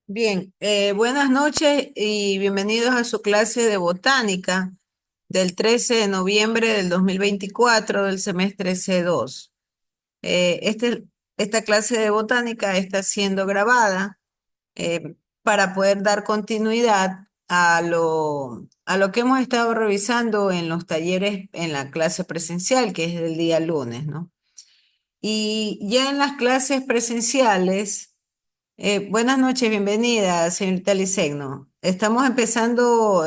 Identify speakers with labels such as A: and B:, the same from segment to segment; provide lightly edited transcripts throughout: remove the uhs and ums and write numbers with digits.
A: Bien, buenas noches y bienvenidos a su clase de botánica del 13 de noviembre del 2024 del semestre C2. Esta clase de botánica está siendo grabada para poder dar continuidad a lo que hemos estado revisando en los talleres en la clase presencial, que es el día lunes, ¿no? Y ya en las clases presenciales. Buenas noches, bienvenida, señorita Licegno. Estamos empezando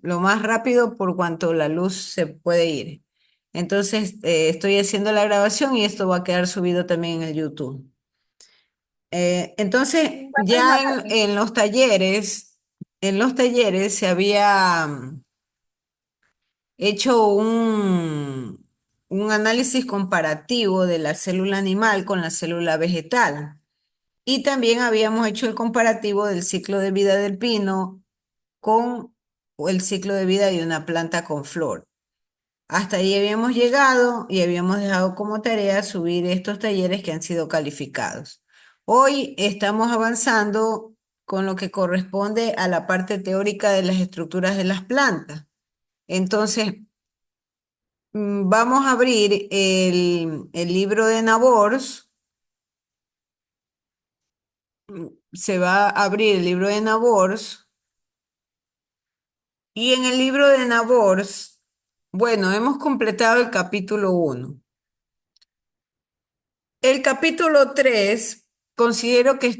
A: lo más rápido por cuanto la luz se puede ir. Entonces, estoy haciendo la grabación y esto va a quedar subido también en el YouTube. Entonces, ya en los talleres se había hecho un análisis comparativo de la célula animal con la célula vegetal. Y también habíamos hecho el comparativo del ciclo de vida del pino con el ciclo de vida de una planta con flor. Hasta ahí habíamos llegado y habíamos dejado como tarea subir estos talleres que han sido calificados. Hoy estamos avanzando con lo que corresponde a la parte teórica de las estructuras de las plantas. Entonces, vamos a abrir el libro de Nabors. Se va a abrir el libro de Nabors. Y en el libro de Nabors, bueno, hemos completado el capítulo 1. El capítulo 3 considero que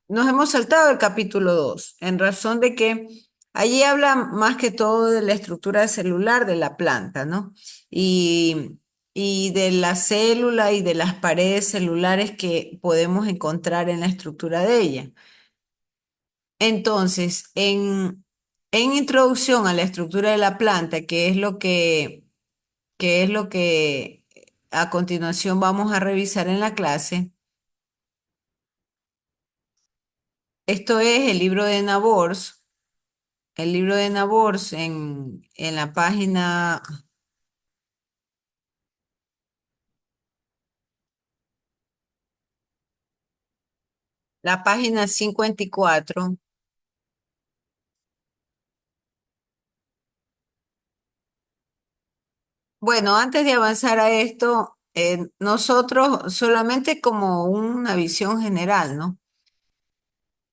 A: nos hemos saltado el capítulo 2 en razón de que allí habla más que todo de la estructura celular de la planta, ¿no? Y, y de la célula y de las paredes celulares que podemos encontrar en la estructura de ella. Entonces, en introducción a la estructura de la planta, que es lo que a continuación vamos a revisar en la clase, esto es el libro de Nabors en la página 54. Bueno, antes de avanzar a esto, nosotros solamente como una visión general, ¿no?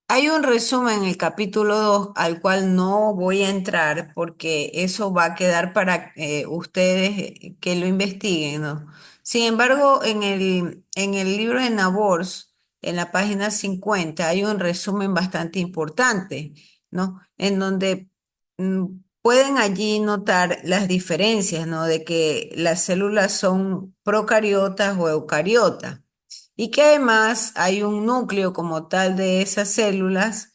A: Hay un resumen en el capítulo 2 al cual no voy a entrar porque eso va a quedar para ustedes que lo investiguen, ¿no? Sin embargo, en el libro de Nabors, en la página 50, hay un resumen bastante importante, ¿no? En donde mm, pueden allí notar las diferencias, ¿no? De que las células son procariotas o eucariotas y que además hay un núcleo como tal de esas células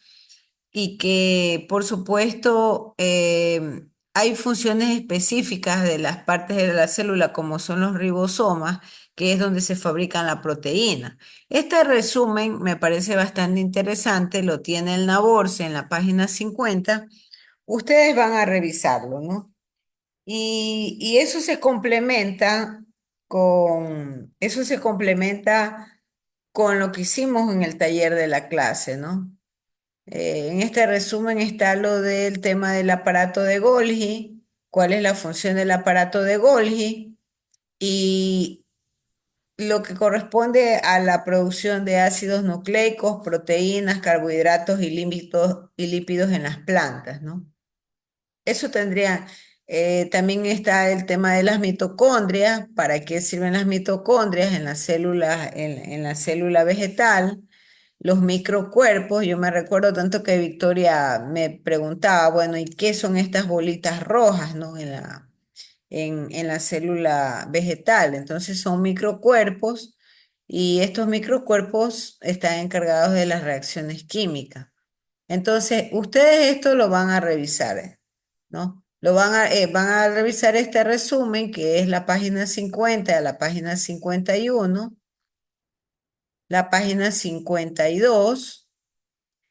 A: y que por supuesto hay funciones específicas de las partes de la célula como son los ribosomas, que es donde se fabrican la proteína. Este resumen me parece bastante interesante, lo tiene el Naborse en la página 50. Ustedes van a revisarlo, ¿no? Y eso se complementa con lo que hicimos en el taller de la clase, ¿no? En este resumen está lo del tema del aparato de Golgi, cuál es la función del aparato de Golgi y lo que corresponde a la producción de ácidos nucleicos, proteínas, carbohidratos y lípidos en las plantas, ¿no? Eso tendría, también está el tema de las mitocondrias, para qué sirven las mitocondrias en las células, en la célula vegetal, los microcuerpos. Yo me recuerdo tanto que Victoria me preguntaba, bueno, ¿y qué son estas bolitas rojas, ¿no? En la célula vegetal. Entonces son microcuerpos y estos microcuerpos están encargados de las reacciones químicas. Entonces, ustedes esto lo van a revisar, ¿no? Van a revisar este resumen que es la página 50 a la página 51, la página 52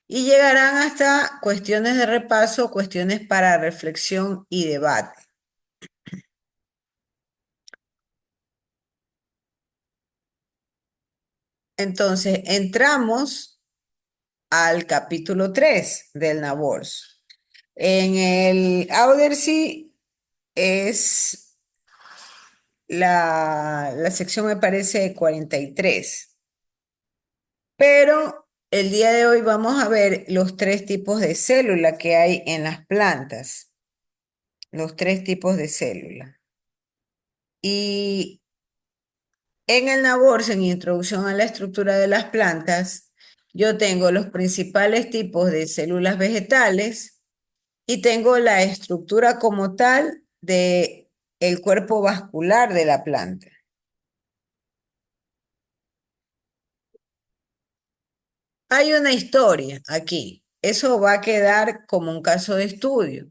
A: y llegarán hasta cuestiones de repaso, cuestiones para reflexión y debate. Entonces, entramos. al capítulo 3 del Nabors. En el Audercy es la sección, me parece, 43. Pero el día de hoy vamos a ver los tres tipos de célula que hay en las plantas. Los tres tipos de célula. Y en el Nabors, en Introducción a la estructura de las plantas, yo tengo los principales tipos de células vegetales y tengo la estructura como tal de el cuerpo vascular de la planta. Hay una historia aquí. Eso va a quedar como un caso de estudio.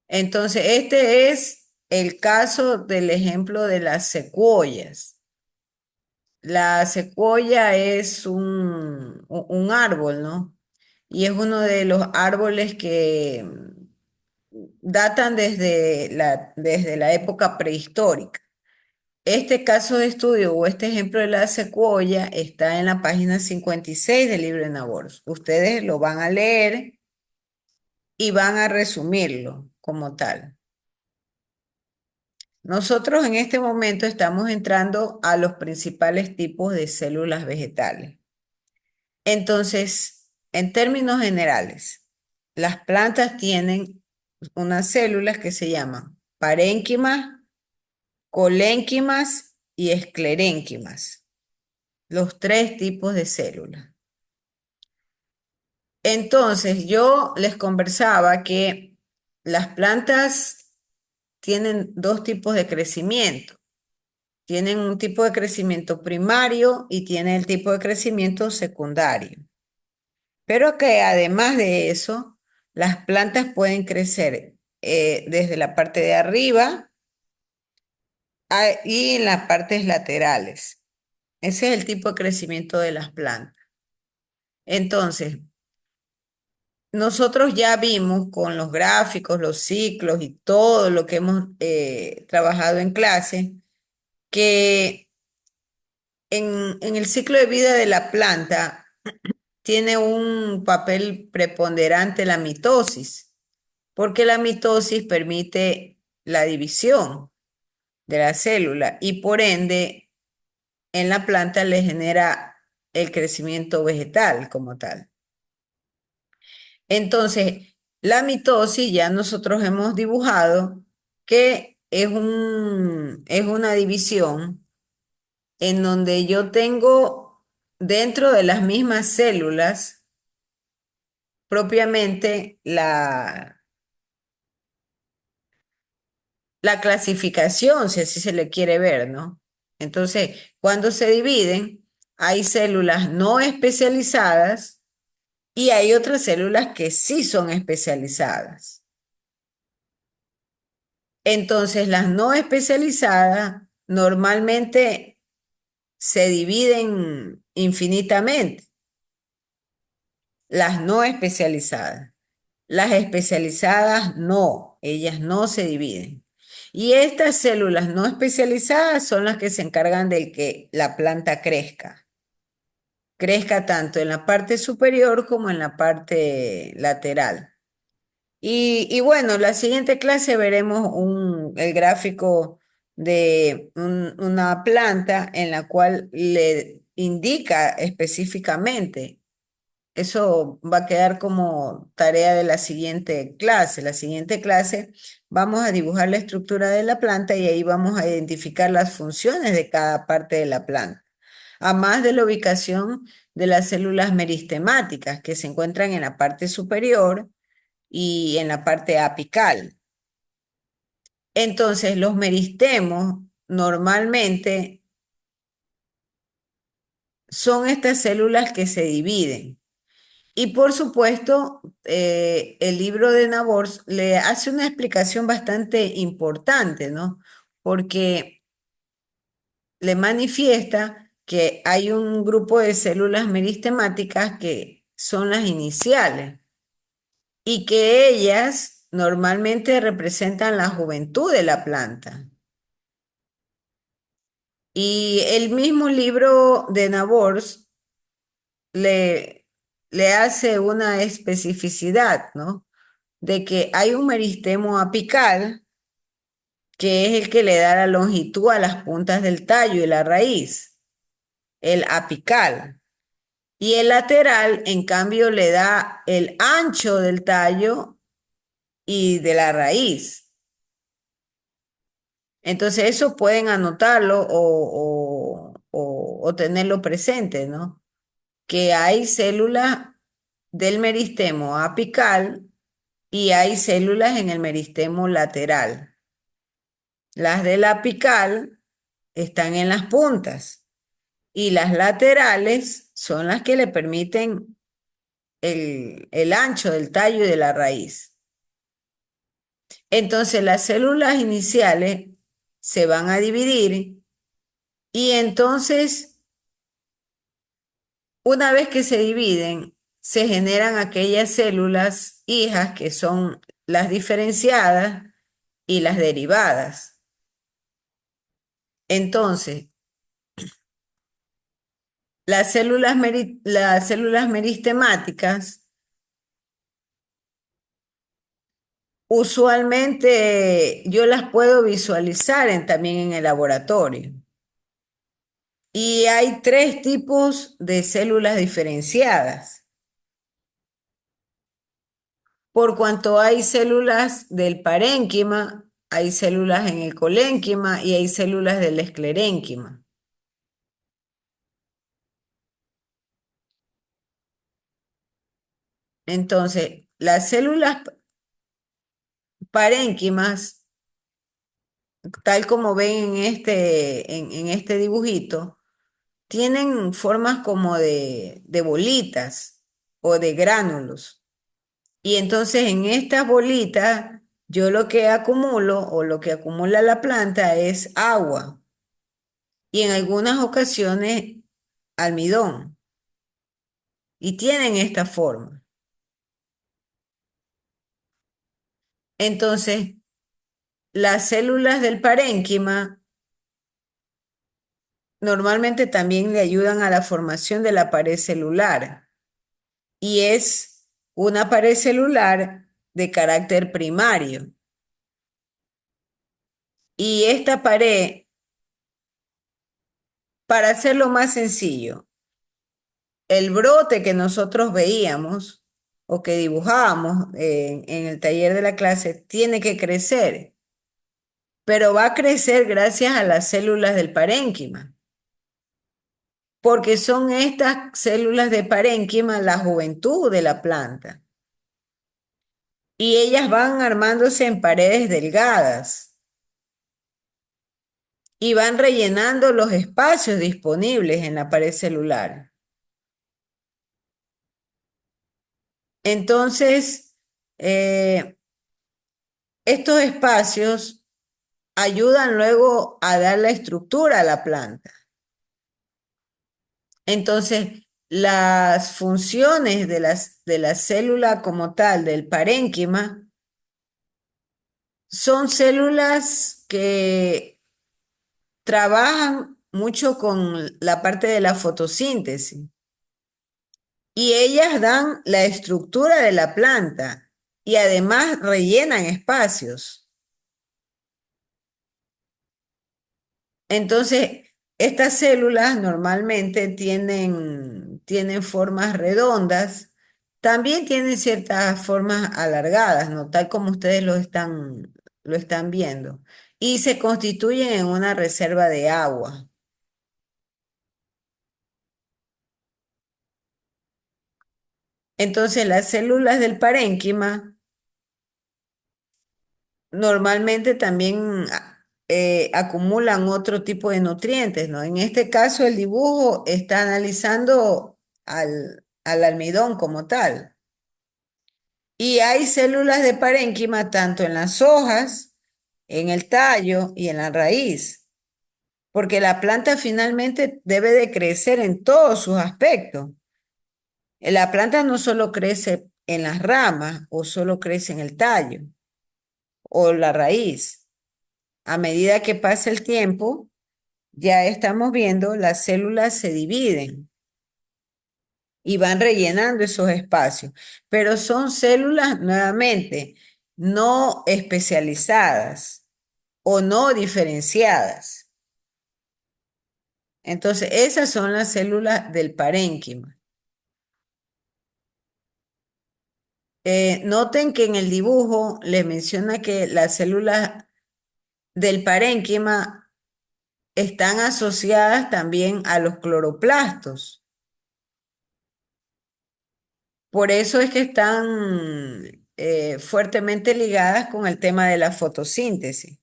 A: Entonces, este es el caso del ejemplo de las secuoyas. La secuoya es un árbol, ¿no? Y es uno de los árboles que datan desde la época prehistórica. Este caso de estudio o este ejemplo de la secuoya está en la página 56 del libro de Nabors. Ustedes lo van a leer y van a resumirlo como tal. Nosotros en este momento estamos entrando a los principales tipos de células vegetales. Entonces, en términos generales, las plantas tienen unas células que se llaman parénquimas, colénquimas y esclerénquimas, los tres tipos de células. Entonces, yo les conversaba que las plantas tienen dos tipos de crecimiento. Tienen un tipo de crecimiento primario y tienen el tipo de crecimiento secundario. Pero que además de eso, las plantas pueden crecer desde la parte de arriba y en las partes laterales. Ese es el tipo de crecimiento de las plantas. Entonces, nosotros ya vimos con los gráficos, los ciclos y todo lo que hemos trabajado en clase, que en el ciclo de vida de la planta tiene un papel preponderante la mitosis, porque la mitosis permite la división de la célula y por ende en la planta le genera el crecimiento vegetal como tal. Entonces, la mitosis ya nosotros hemos dibujado que es una división en donde yo tengo dentro de las mismas células propiamente la clasificación, si así se le quiere ver, ¿no? Entonces, cuando se dividen, hay células no especializadas y hay otras células que sí son especializadas. Entonces, las no especializadas normalmente se dividen infinitamente, las no especializadas. Las especializadas no, ellas no se dividen. Y estas células no especializadas son las que se encargan de que la planta crezca. Crezca tanto en la parte superior como en la parte lateral. Y bueno, la siguiente clase veremos el gráfico de una planta en la cual le indica específicamente. Eso va a quedar como tarea de la siguiente clase. La siguiente clase vamos a dibujar la estructura de la planta y ahí vamos a identificar las funciones de cada parte de la planta, a más de la ubicación de las células meristemáticas que se encuentran en la parte superior y en la parte apical. Entonces, los meristemos normalmente son estas células que se dividen. Y por supuesto, el libro de Nabors le hace una explicación bastante importante, ¿no? Porque le manifiesta que hay un grupo de células meristemáticas que son las iniciales y que ellas normalmente representan la juventud de la planta. Y el mismo libro de Nabors le le hace una especificidad, ¿no? De que hay un meristemo apical, que es el que le da la longitud a las puntas del tallo y la raíz, el apical. Y el lateral, en cambio, le da el ancho del tallo y de la raíz. Entonces, eso pueden anotarlo o tenerlo presente, ¿no? Que hay células del meristemo apical y hay células en el meristemo lateral. Las del apical están en las puntas y las laterales son las que le permiten el ancho del tallo y de la raíz. Entonces las células iniciales se van a dividir y entonces una vez que se dividen, se generan aquellas células hijas que son las diferenciadas y las derivadas. Entonces, las células meristemáticas usualmente yo las puedo visualizar también en el laboratorio. Y hay tres tipos de células diferenciadas, por cuanto hay células del parénquima, hay células en el colénquima y hay células del esclerénquima. Entonces, las células parénquimas, tal como ven en este dibujito, tienen formas como de bolitas o de gránulos. Y entonces en estas bolitas yo lo que acumulo o lo que acumula la planta es agua y en algunas ocasiones almidón. Y tienen esta forma. Entonces, las células del parénquima normalmente también le ayudan a la formación de la pared celular y es una pared celular de carácter primario. Y esta pared, para hacerlo más sencillo, el brote que nosotros veíamos o que dibujábamos en el taller de la clase tiene que crecer, pero va a crecer gracias a las células del parénquima, porque son estas células de parénquima la juventud de la planta y ellas van armándose en paredes delgadas y van rellenando los espacios disponibles en la pared celular. Entonces, eh, estos espacios ayudan luego a dar la estructura a la planta. Entonces, las funciones de la célula como tal, del parénquima, son células que trabajan mucho con la parte de la fotosíntesis y ellas dan la estructura de la planta y además rellenan espacios. Entonces, estas células normalmente tienen formas redondas, también tienen ciertas formas alargadas, ¿no? Tal como ustedes lo están viendo, y se constituyen en una reserva de agua. Entonces, las células del parénquima normalmente también acumulan otro tipo de nutrientes, ¿no? En este caso, el dibujo está analizando al almidón como tal. Y hay células de parénquima tanto en las hojas, en el tallo y en la raíz, porque la planta finalmente debe de crecer en todos sus aspectos. La planta no solo crece en las ramas o solo crece en el tallo o la raíz. A medida que pasa el tiempo, ya estamos viendo las células se dividen y van rellenando esos espacios, pero son células nuevamente no especializadas o no diferenciadas. Entonces, esas son las células del parénquima. Noten que en el dibujo les menciona que las células del parénquima están asociadas también a los cloroplastos. Por eso es que están fuertemente ligadas con el tema de la fotosíntesis.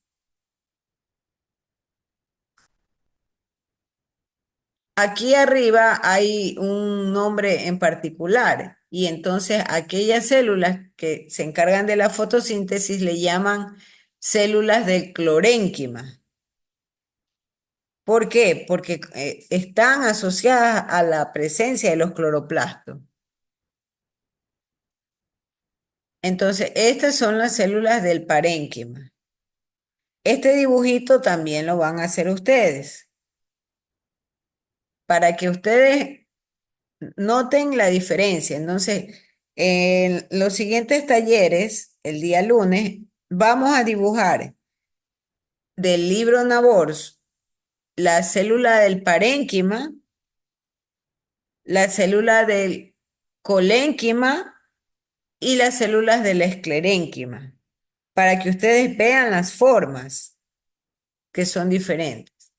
A: Aquí arriba hay un nombre en particular y entonces aquellas células que se encargan de la fotosíntesis le llaman células del clorénquima. ¿Por qué? Porque están asociadas a la presencia de los cloroplastos. Entonces, estas son las células del parénquima. Este dibujito también lo van a hacer ustedes para que ustedes noten la diferencia. Entonces, en los siguientes talleres, el día lunes, vamos a dibujar del libro Nabors la célula del parénquima, la célula del colénquima y las células del esclerénquima, para que ustedes vean las formas que son diferentes.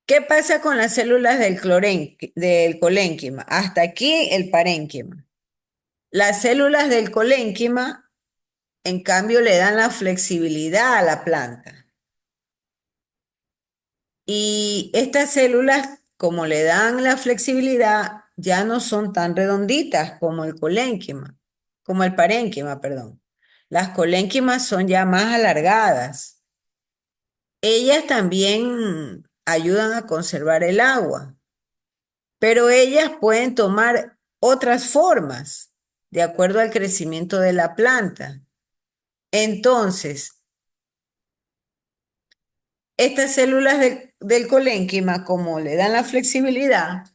A: ¿Qué pasa con las células del colénquima? Hasta aquí el parénquima. Las células del colénquima, en cambio, le dan la flexibilidad a la planta. Y estas células, como le dan la flexibilidad, ya no son tan redonditas como el colénquima, como el parénquima, perdón. Las colénquimas son ya más alargadas. Ellas también ayudan a conservar el agua, pero ellas pueden tomar otras formas de acuerdo al crecimiento de la planta. Entonces, estas células del colénquima, como le dan la flexibilidad,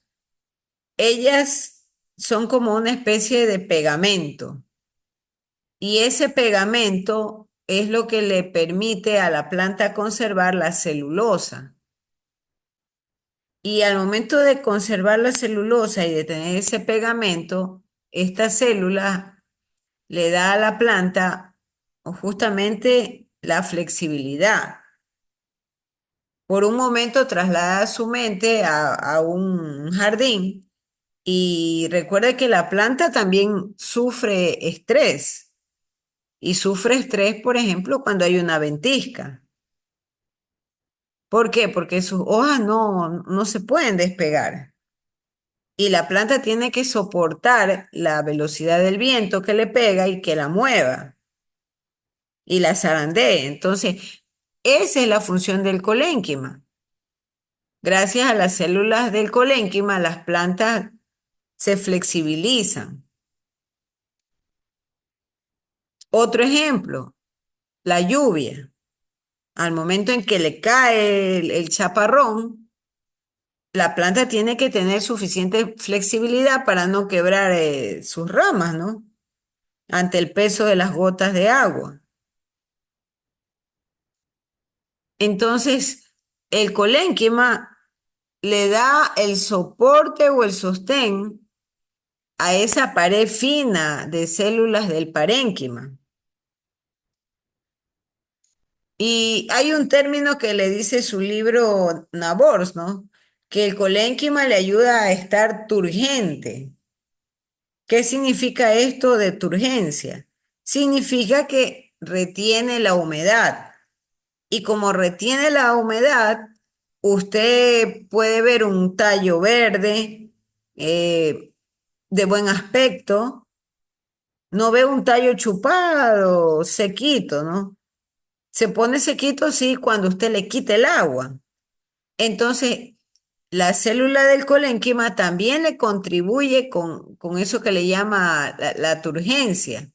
A: ellas son como una especie de pegamento y ese pegamento es lo que le permite a la planta conservar la celulosa. Y al momento de conservar la celulosa y de tener ese pegamento, esta célula le da a la planta justamente la flexibilidad. Por un momento traslada su mente a un jardín y recuerda que la planta también sufre estrés y sufre estrés, por ejemplo, cuando hay una ventisca. ¿Por qué? Porque sus hojas no se pueden despegar y la planta tiene que soportar la velocidad del viento que le pega y que la mueva y la zarandee. Entonces, esa es la función del colénquima. Gracias a las células del colénquima, las plantas se flexibilizan. Otro ejemplo, la lluvia. Al momento en que le cae el chaparrón, la planta tiene que tener suficiente flexibilidad para no quebrar sus ramas, ¿no? Ante el peso de las gotas de agua. Entonces, el colénquima le da el soporte o el sostén a esa pared fina de células del parénquima. Y hay un término que le dice su libro Nabors, ¿no? Que el colénquima le ayuda a estar turgente. ¿Qué significa esto de turgencia? Significa que retiene la humedad. Y como retiene la humedad, usted puede ver un tallo verde eh, de buen aspecto. No ve un tallo chupado, sequito, ¿no? Se pone sequito, sí, cuando usted le quite el agua. Entonces, la célula del colénquima también le contribuye con eso que le llama la turgencia.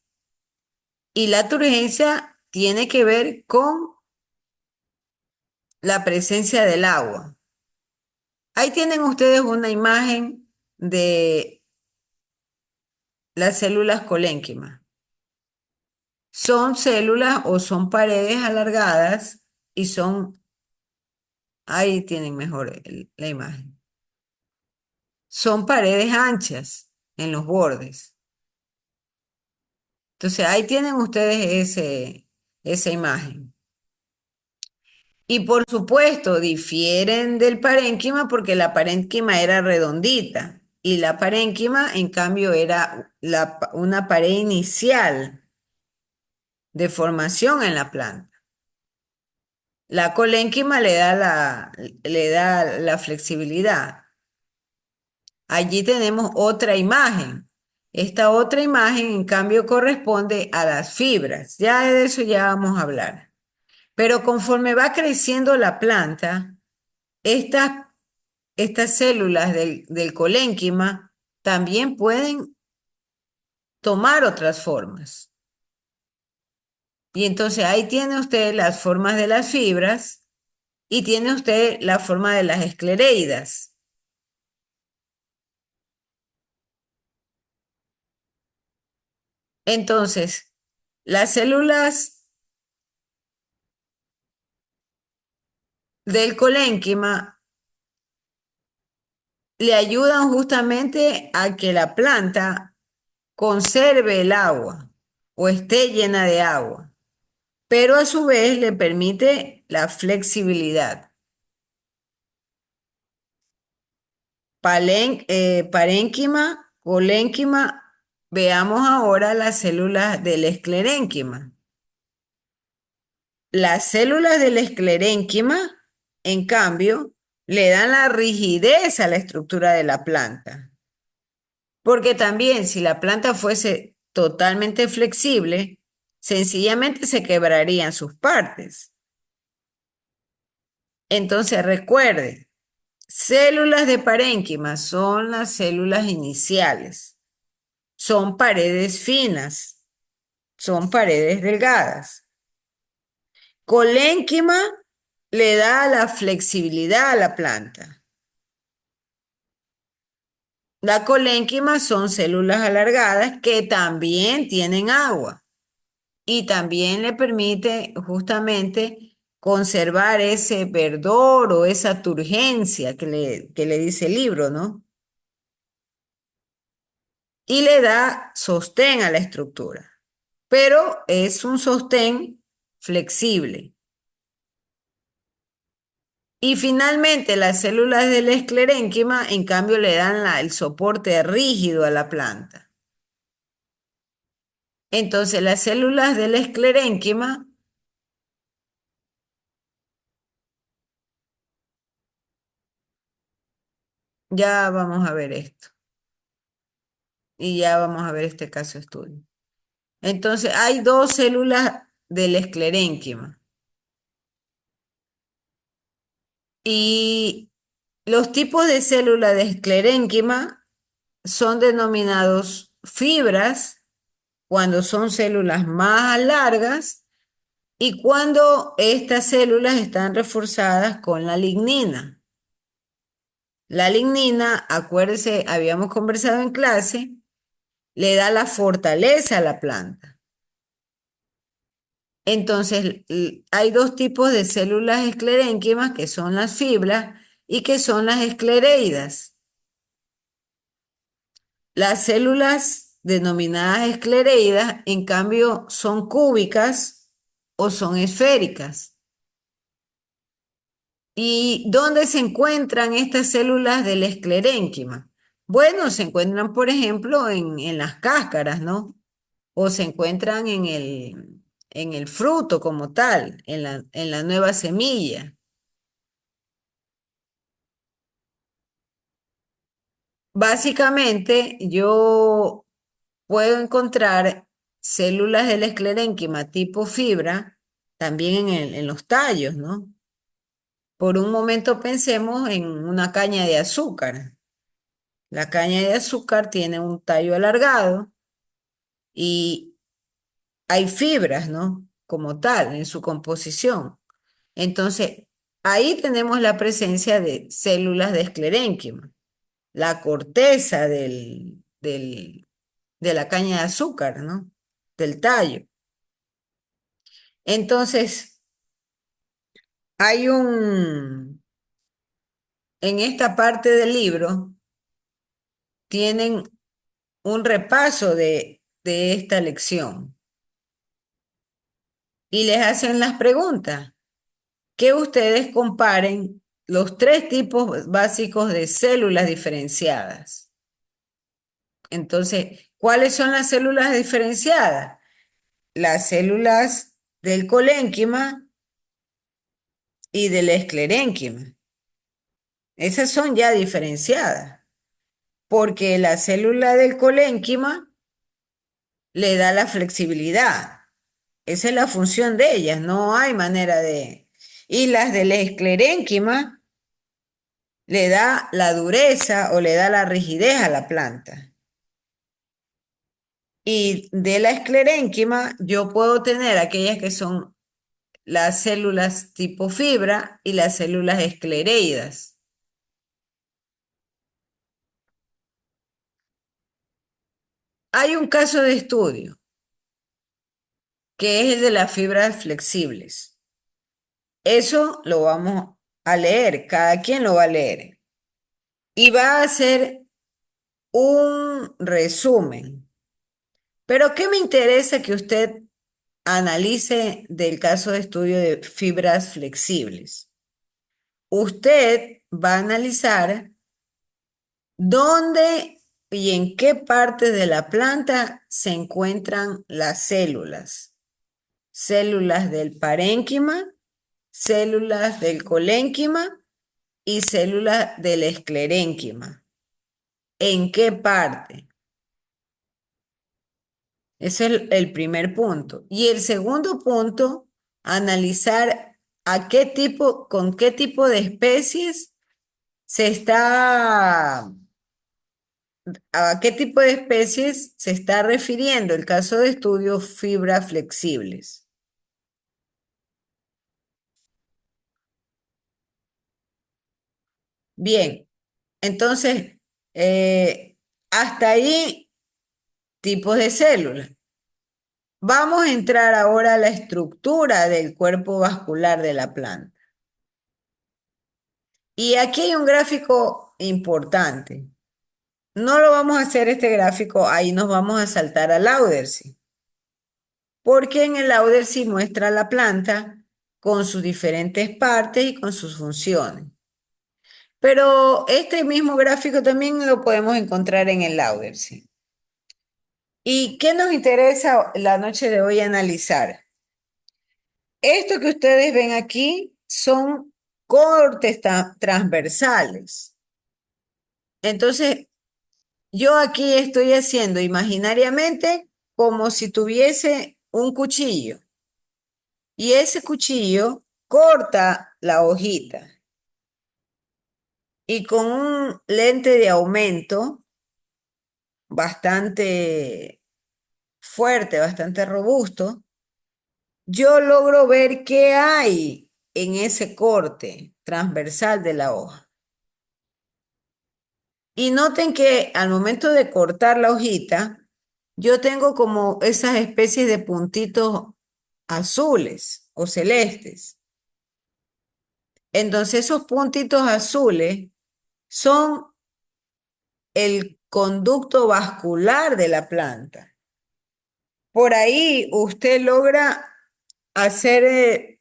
A: Y la turgencia tiene que ver con la presencia del agua. Ahí tienen ustedes una imagen de las células colénquimas. Son células o son paredes alargadas y son, ahí tienen mejor la imagen. Son paredes anchas en los bordes. Entonces ahí tienen ustedes esa imagen. Y por supuesto, difieren del parénquima porque la parénquima era redondita y la parénquima, en cambio, era una pared inicial de formación en la planta. La colénquima le da la flexibilidad. Allí tenemos otra imagen. Esta otra imagen, en cambio, corresponde a las fibras. Ya de eso ya vamos a hablar. Pero conforme va creciendo la planta, estas estas células del colénquima también pueden tomar otras formas. Y entonces ahí tiene usted las formas de las fibras y tiene usted la forma de las esclereidas. Entonces, las células del colénquima le ayudan justamente a que la planta conserve el agua o esté llena de agua, pero a su vez le permite la flexibilidad. Parénquima, colénquima. Veamos ahora las células del esclerénquima. Las células del esclerénquima, en cambio, le dan la rigidez a la estructura de la planta. Porque también si la planta fuese totalmente flexible, sencillamente se quebrarían sus partes. Entonces recuerde, células de parénquima son las células iniciales. Son paredes finas, son paredes delgadas. Colénquima le da la flexibilidad a la planta. La colénquima son células alargadas que también tienen agua y también le permite justamente conservar ese verdor o esa turgencia que le dice el libro, ¿no? Y le da sostén a la estructura, pero es un sostén flexible. Y finalmente, las células del esclerénquima, en cambio, le dan el soporte rígido a la planta. Entonces, las células del esclerénquima, ya vamos a ver esto, y ya vamos a ver este caso de estudio. Entonces, hay dos células del esclerénquima, y los tipos de células de esclerénquima son denominados fibras cuando son células más largas y cuando estas células están reforzadas con la lignina. La lignina, acuérdese, habíamos conversado en clase, le da la fortaleza a la planta. Entonces, hay dos tipos de células esclerénquimas que son las fibras y que son las esclereidas. Las células denominadas esclereidas, en cambio, son cúbicas o son esféricas. ¿Y dónde se encuentran estas células del esclerénquima? Bueno, se encuentran, por ejemplo, en las cáscaras, ¿no? O se encuentran en el fruto como tal, en la nueva semilla. Básicamente, yo puedo encontrar células del esclerénquima tipo fibra también en los tallos, ¿no? Por un momento pensemos en una caña de azúcar. La caña de azúcar tiene un tallo alargado y hay fibras, ¿no? Como tal, en su composición. Entonces, ahí tenemos la presencia de células de esclerénquima, la corteza de la caña de azúcar, ¿no? Del tallo. Entonces, hay en esta parte del libro, tienen un repaso de esta lección y les hacen las preguntas que ustedes comparen los tres tipos básicos de células diferenciadas. Entonces, ¿cuáles son las células diferenciadas? Las células del colénquima y del esclerénquima. Esas son ya diferenciadas, porque la célula del colénquima le da la flexibilidad. Esa es la función de ellas, no hay manera de... Y las del esclerénquima le da la dureza o le da la rigidez a la planta. Y de la esclerénquima yo puedo tener aquellas que son las células tipo fibra y las células esclereidas. Hay un caso de estudio que es el de las fibras flexibles. Eso lo vamos a leer, cada quien lo va a leer. Y va a hacer un resumen. Pero ¿qué me interesa que usted analice del caso de estudio de fibras flexibles? Usted va a analizar dónde y en qué parte de la planta se encuentran las células. Células del parénquima, células del colénquima y células del esclerénquima. ¿En qué parte? Ese es el primer punto. Y el segundo punto, analizar con qué tipo de especies se está, a qué tipo de especies se está refiriendo el caso de estudio fibras flexibles. Bien, entonces, hasta ahí tipos de células. Vamos a entrar ahora a la estructura del cuerpo vascular de la planta. Y aquí hay un gráfico importante. No lo vamos a hacer este gráfico, ahí nos vamos a saltar al Laudersi, porque en el Laudersi muestra la planta con sus diferentes partes y con sus funciones. Pero este mismo gráfico también lo podemos encontrar en el Laudersi. ¿Y qué nos interesa la noche de hoy analizar? Esto que ustedes ven aquí son cortes transversales. Entonces, yo aquí estoy haciendo imaginariamente como si tuviese un cuchillo y ese cuchillo corta la hojita y con un lente de aumento bastante fuerte, bastante robusto, yo logro ver qué hay en ese corte transversal de la hoja. Y noten que al momento de cortar la hojita, yo tengo como esas especies de puntitos azules o celestes. Entonces esos puntitos azules son el conducto vascular de la planta. Por ahí usted logra hacer,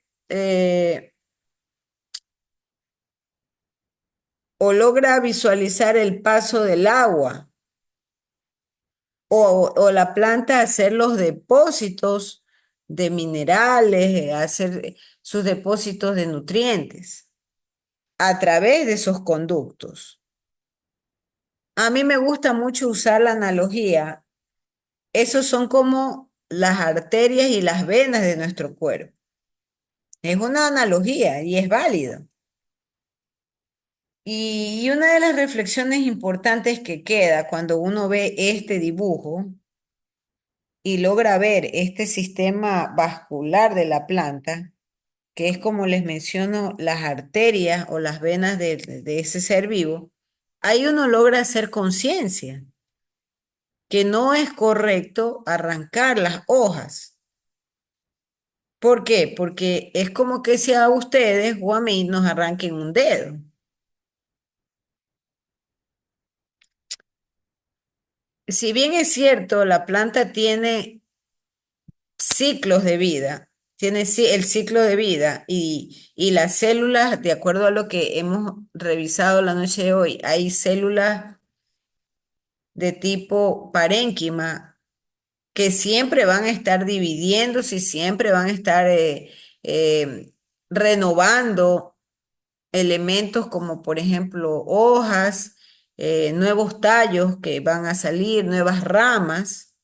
A: o logra visualizar el paso del agua o la planta hacer los depósitos de minerales, hacer sus depósitos de nutrientes a través de esos conductos. A mí me gusta mucho usar la analogía. Esos son como las arterias y las venas de nuestro cuerpo. Es una analogía y es válido. Y una de las reflexiones importantes que queda cuando uno ve este dibujo y logra ver este sistema vascular de la planta que es como les menciono, las arterias o las venas de ese ser vivo, ahí uno logra hacer conciencia que no es correcto arrancar las hojas. ¿Por qué? Porque es como que si a ustedes o a mí nos arranquen un dedo. Si bien es cierto, la planta tiene ciclos de vida, tiene el ciclo de vida y las células, de acuerdo a lo que hemos revisado la noche de hoy, hay células de tipo parénquima que siempre van a estar dividiéndose y siempre van a estar eh, renovando elementos como por ejemplo hojas, nuevos tallos que van a salir, nuevas ramas,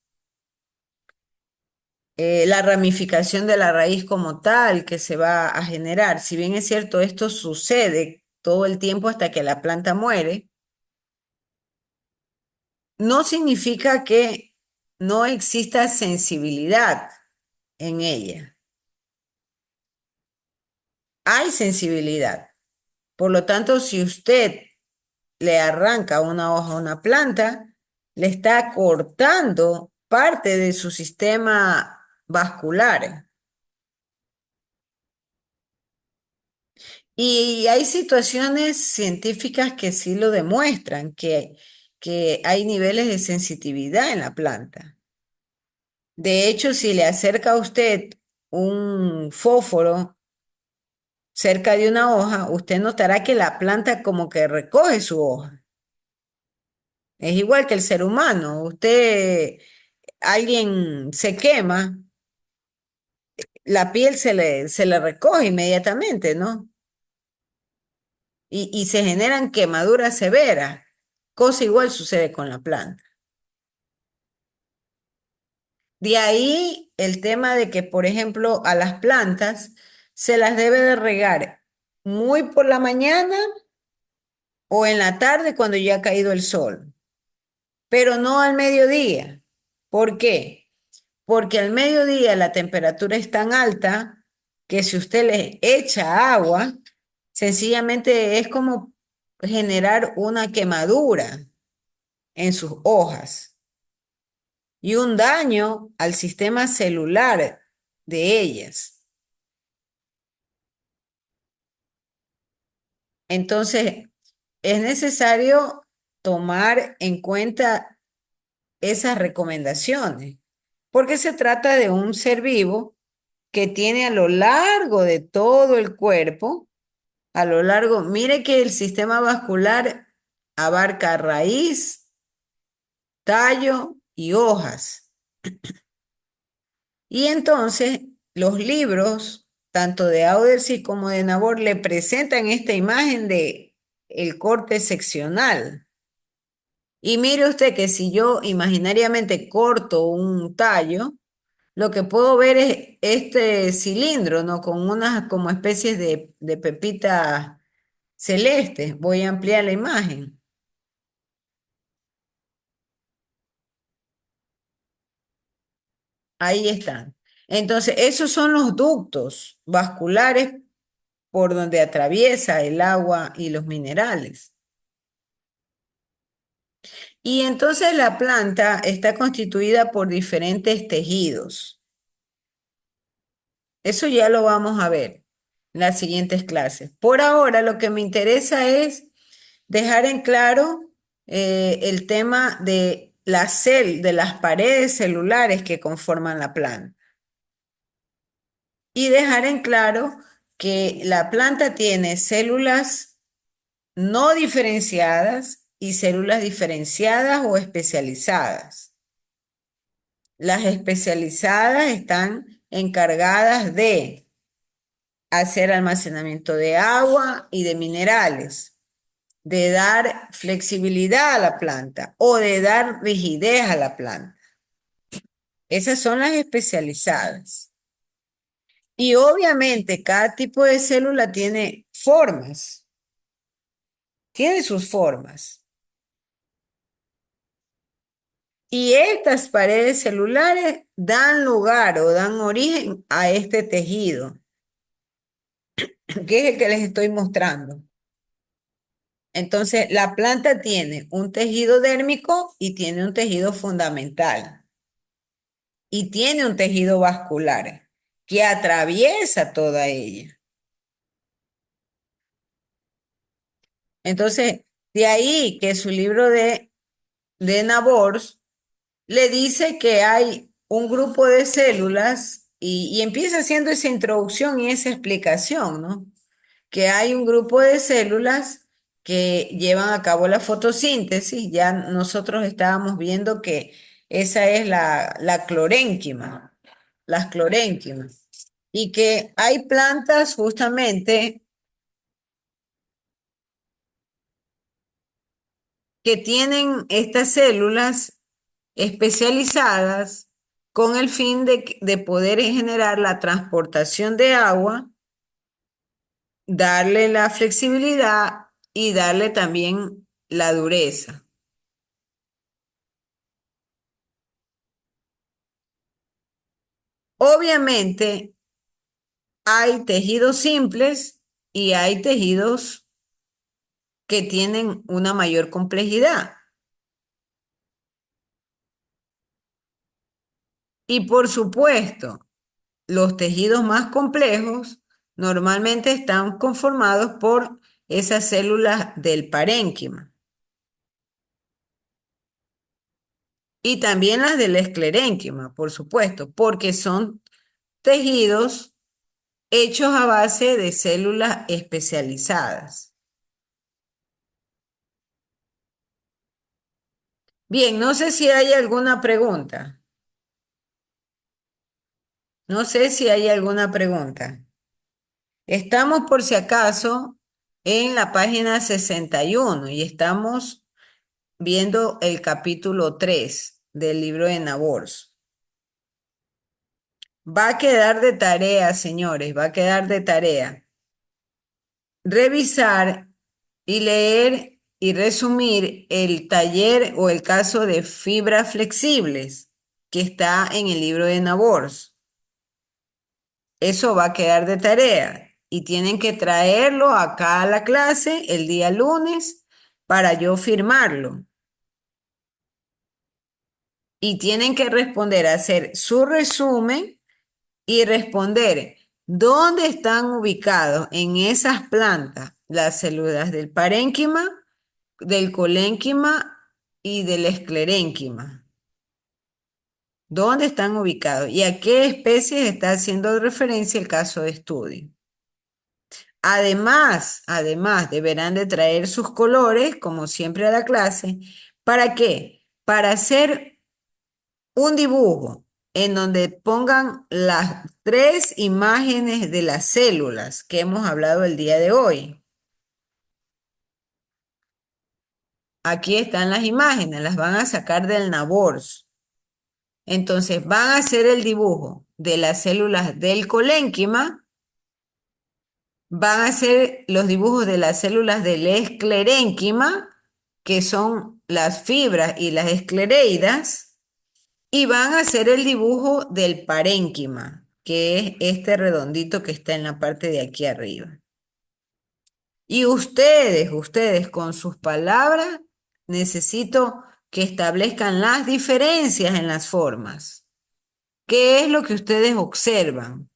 A: la ramificación de la raíz como tal que se va a generar. Si bien es cierto, esto sucede todo el tiempo hasta que la planta muere, no significa que no exista sensibilidad en ella. Hay sensibilidad. Por lo tanto, si usted le arranca una hoja a una planta, le está cortando parte de su sistema vascular. Y hay situaciones científicas que sí lo demuestran, que hay niveles de sensitividad en la planta. De hecho, si le acerca a usted un fósforo cerca de una hoja, usted notará que la planta como que recoge su hoja. Es igual que el ser humano. Alguien se quema, la piel se le recoge inmediatamente, ¿no? Y se generan quemaduras severas. Cosa igual sucede con la planta. De ahí el tema de que, por ejemplo, a las plantas se las debe de regar muy por la mañana o en la tarde cuando ya ha caído el sol, pero no al mediodía. ¿Por qué? Porque al mediodía la temperatura es tan alta que si usted le echa agua, sencillamente es como generar una quemadura en sus hojas y un daño al sistema celular de ellas. Entonces, es necesario tomar en cuenta esas recomendaciones, porque se trata de un ser vivo que tiene a lo largo de todo el cuerpo, a lo largo, mire que el sistema vascular abarca raíz, tallo y hojas. Y entonces los libros, tanto de Audersi como de Nabor, le presentan esta imagen de el corte seccional. Y mire usted que si yo imaginariamente corto un tallo, lo que puedo ver es este cilindro, ¿no? Con unas como especies de pepitas celestes. Voy a ampliar la imagen. Ahí están. Entonces, esos son los ductos vasculares por donde atraviesa el agua y los minerales. Y entonces la planta está constituida por diferentes tejidos. Eso ya lo vamos a ver en las siguientes clases. Por ahora, lo que me interesa es dejar en claro el tema de las paredes celulares que conforman la planta. Y dejar en claro que la planta tiene células no diferenciadas y células diferenciadas o especializadas. Las especializadas están encargadas de hacer almacenamiento de agua y de minerales, de dar flexibilidad a la planta o de dar rigidez a la planta. Esas son las especializadas. Y obviamente cada tipo de célula tiene formas, tiene sus formas. Y estas paredes celulares dan lugar o dan origen a este tejido. que es el que les estoy mostrando. Entonces, la planta tiene un tejido dérmico y tiene un tejido fundamental y tiene un tejido vascular que atraviesa toda ella. Entonces, de ahí que su libro de Nabors le dice que hay un grupo de células y empieza haciendo esa introducción y esa explicación, ¿no? Que hay un grupo de células que llevan a cabo la fotosíntesis. Ya nosotros estábamos viendo que esa es la clorénquima, las clorénquimas. Y que hay plantas justamente que tienen estas células especializadas con el fin de poder generar la transportación de agua, darle la flexibilidad y darle también la dureza. Obviamente hay tejidos simples y hay tejidos que tienen una mayor complejidad. Y por supuesto, los tejidos más complejos normalmente están conformados por esas células del parénquima y también las del esclerénquima, por supuesto, porque son tejidos hechos a base de células especializadas. Bien, no sé si hay alguna pregunta. No sé si hay alguna pregunta. Estamos por si acaso en la página 61 y estamos viendo el capítulo 3 del libro de Nabors. Va a quedar de tarea, señores, va a quedar de tarea revisar y leer y resumir el taller o el caso de fibras flexibles que está en el libro de Nabors. Eso va a quedar de tarea y tienen que traerlo acá a la clase el día lunes para yo firmarlo. Y tienen que responder, hacer su resumen y responder dónde están ubicados en esas plantas las células del parénquima, del colénquima y del esclerénquima. ¿Dónde están ubicados y a qué especies está haciendo referencia el caso de estudio? Además, deberán de traer sus colores, como siempre a la clase. ¿Para qué? Para hacer un dibujo en donde pongan las tres imágenes de las células que hemos hablado el día de hoy. Aquí están las imágenes, las van a sacar del Nabors. Entonces van a hacer el dibujo de las células del colénquima, van a hacer los dibujos de las células del esclerénquima, que son las fibras y las esclereidas, y van a hacer el dibujo del parénquima, que es este redondito que está en la parte de aquí arriba. Y ustedes con sus palabras, necesito que establezcan las diferencias en las formas. ¿Qué es lo que ustedes observan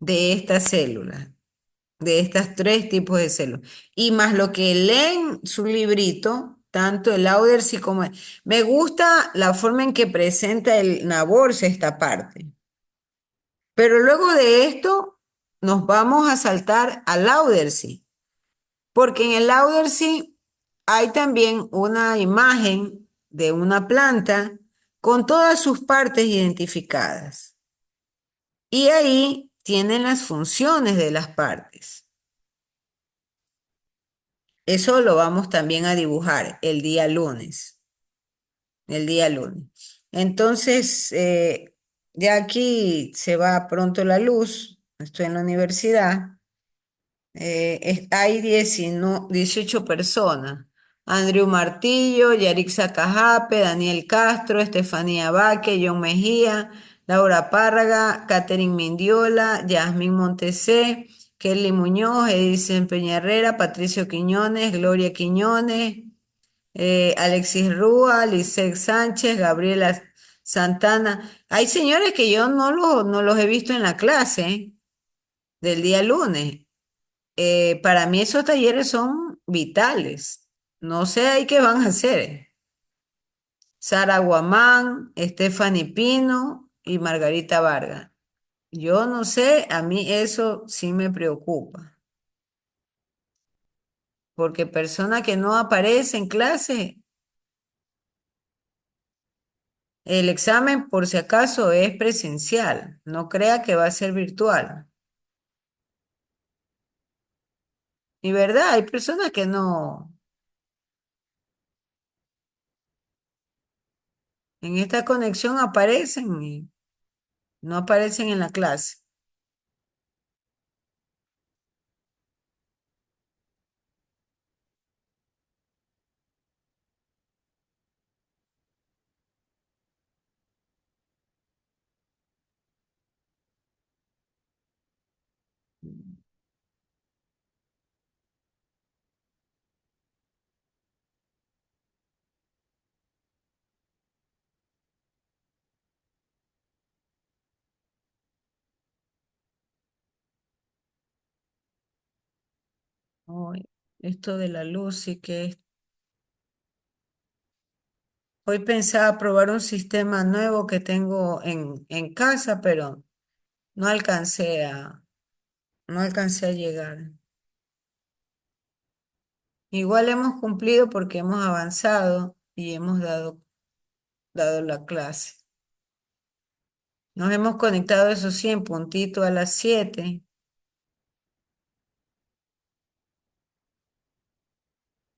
A: de estas células, de estos tres tipos de células? Y más lo que leen su librito, tanto el Laudersi como... Me gusta la forma en que presenta el Nabors esta parte. Pero luego de esto nos vamos a saltar al Laudersi, porque en el Laudersi hay también una imagen de una planta con todas sus partes identificadas. Y ahí tienen las funciones de las partes. Eso lo vamos también a dibujar el día lunes. El día lunes. Entonces, ya aquí se va pronto la luz. Estoy en la universidad. Hay 18 personas. Andrew Martillo, Yarixa Cajape, Daniel Castro, Estefanía Vaque, John Mejía, Laura Párraga, Catherine Mindiola, Yasmín Montesé, Kelly Muñoz, Edison Peñarrera, Patricio Quiñones, Gloria Quiñones, Alexis Rúa, Lisette Sánchez, Gabriela Santana. Hay señores que yo no los he visto en la clase, del día lunes. Para mí esos talleres son vitales. No sé ahí qué van a hacer. Sara Guamán, Stephanie Pino y Margarita Vargas. Yo no sé, a mí eso sí me preocupa, porque persona que no aparece en clase, el examen por si acaso es presencial, no crea que va a ser virtual. Y verdad, hay personas que en esta conexión aparecen y no aparecen en la clase. Ay, esto de la luz sí que es. Hoy pensaba probar un sistema nuevo que tengo en casa, pero no alcancé no alcancé a llegar. Igual hemos cumplido porque hemos avanzado y hemos dado la clase. Nos hemos conectado, eso sí, en puntito a las 7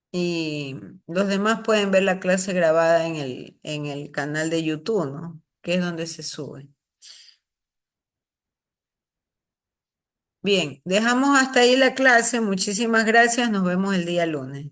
A: y los demás pueden ver la clase grabada en en el canal de YouTube, ¿no? Que es donde se sube. Bien, dejamos hasta ahí la clase. Muchísimas gracias. Nos vemos el día lunes.